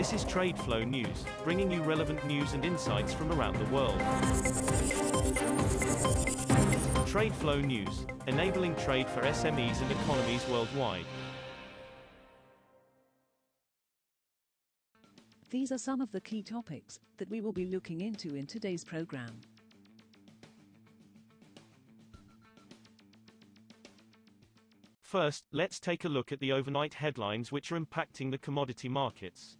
This is TradeFlow News, bringing you relevant news and insights from around the world. TradeFlow News, enabling trade for SMEs and economies worldwide. These are some of the key topics that we will be looking into in today's program. First, let's take a look at the overnight headlines which are impacting the commodity markets.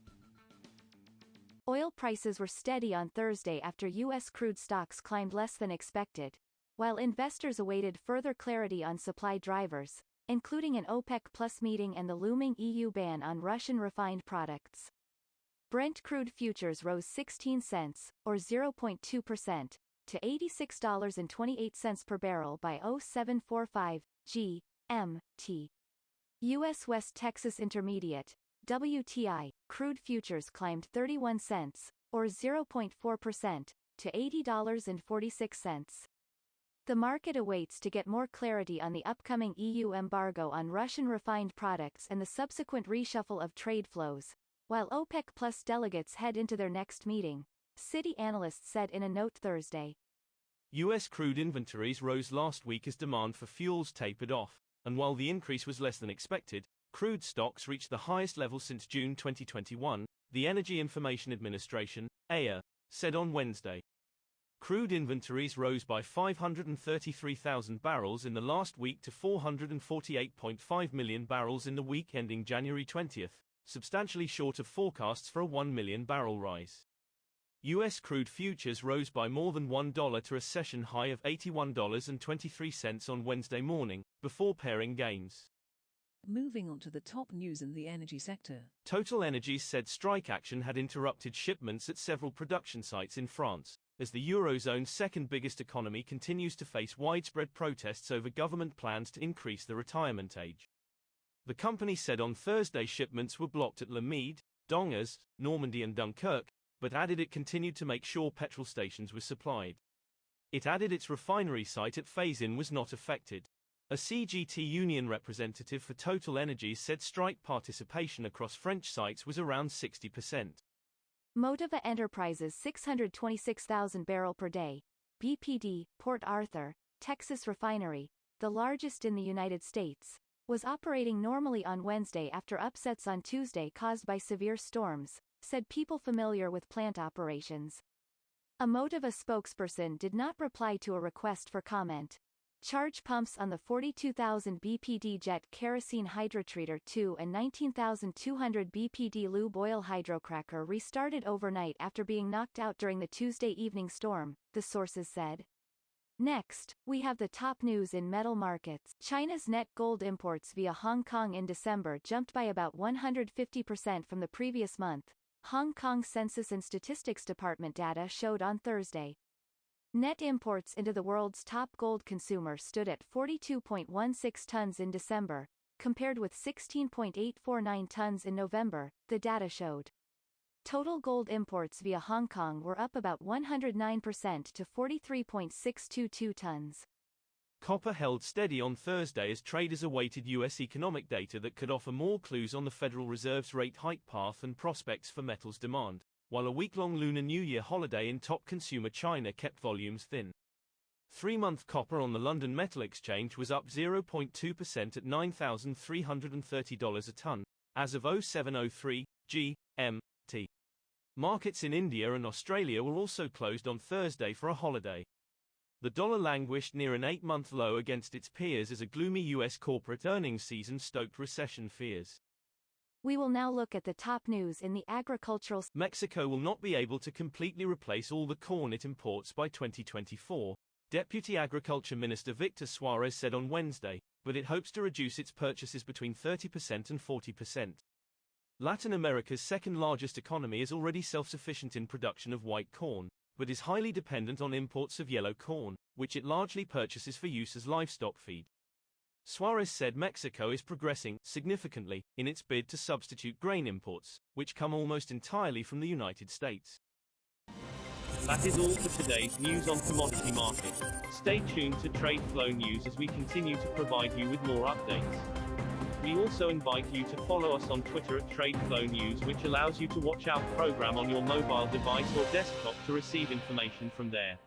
Oil prices were steady on Thursday after U.S. crude stocks climbed less than expected, while investors awaited further clarity on supply drivers, including an OPEC+ meeting and the looming EU ban on Russian refined products. Brent crude futures rose 16 cents, or 0.2%, to $86.28 per barrel by 0745 GMT. U.S. West Texas Intermediate, WTI, crude futures climbed 31 cents, or 0.4%, to $80.46. The market awaits to get more clarity on the upcoming EU embargo on Russian refined products and the subsequent reshuffle of trade flows, while OPEC+ delegates head into their next meeting, Citi analysts said in a note Thursday. U.S. crude inventories rose last week as demand for fuels tapered off, and while the increase was less than expected, crude stocks reached the highest level since June 2021, the Energy Information Administration, EIA, said on Wednesday. Crude inventories rose by 533,000 barrels in the last week to 448.5 million barrels in the week ending January 20, substantially short of forecasts for a 1 million barrel rise. U.S. crude futures rose by more than $1 to a session high of $81.23 on Wednesday morning, before pairing gains. Moving on to the top news in the energy sector. TotalEnergies said strike action had interrupted shipments at several production sites in France, as the Eurozone's second biggest economy continues to face widespread protests over government plans to increase the retirement age. The company said on Thursday shipments were blocked at Le Mede, Dongers, Normandy and Dunkirk, but added it continued to make sure petrol stations were supplied. It added its refinery site at Faisin was not affected. A CGT union representative for TotalEnergies said strike participation across French sites was around 60%. Motiva Enterprises' 626,000 barrel per day, BPD, Port Arthur, Texas refinery, the largest in the United States, was operating normally on Wednesday after upsets on Tuesday caused by severe storms, said people familiar with plant operations. A Motiva spokesperson did not reply to a request for comment. Charge pumps on the 42,000 BPD jet kerosene hydrotreater 2 and 19,200 BPD lube oil hydrocracker restarted overnight after being knocked out during the Tuesday evening storm, the sources said. Next, we have the top news in metal markets. China's net gold imports via Hong Kong in December jumped by about 150% from the previous month, Hong Kong Census and Statistics Department data showed on Thursday. Net imports into the world's top gold consumer stood at 42.16 tons in December, compared with 16.849 tons in November, the data showed. Total gold imports via Hong Kong were up about 109% to 43.622 tons. Copper held steady on Thursday as traders awaited U.S. economic data that could offer more clues on the Federal Reserve's rate hike path and prospects for metals demand, while a week-long Lunar New Year holiday in top consumer China kept volumes thin. 3-month copper on the London Metal Exchange was up 0.2% at $9,330 a ton, as of 0703 GMT. Markets in India and Australia were also closed on Thursday for a holiday. The dollar languished near an 8-month low against its peers as a gloomy U.S. corporate earnings season stoked recession fears. We will now look at the top news in the agricultural sector. Mexico will not be able to completely replace all the corn it imports by 2024, Deputy Agriculture Minister Victor Suarez said on Wednesday, but it hopes to reduce its purchases between 30% and 40%. Latin America's second-largest economy is already self-sufficient in production of white corn, but is highly dependent on imports of yellow corn, which it largely purchases for use as livestock feed. Suarez said Mexico is progressing significantly in its bid to substitute grain imports, which come almost entirely from the United States. That is all for today's news on commodity markets. Stay tuned to TradeFlow News as we continue to provide you with more updates. We also invite you to follow us on Twitter at TradeFlow News, which allows you to watch our program on your mobile device or desktop to receive information from there.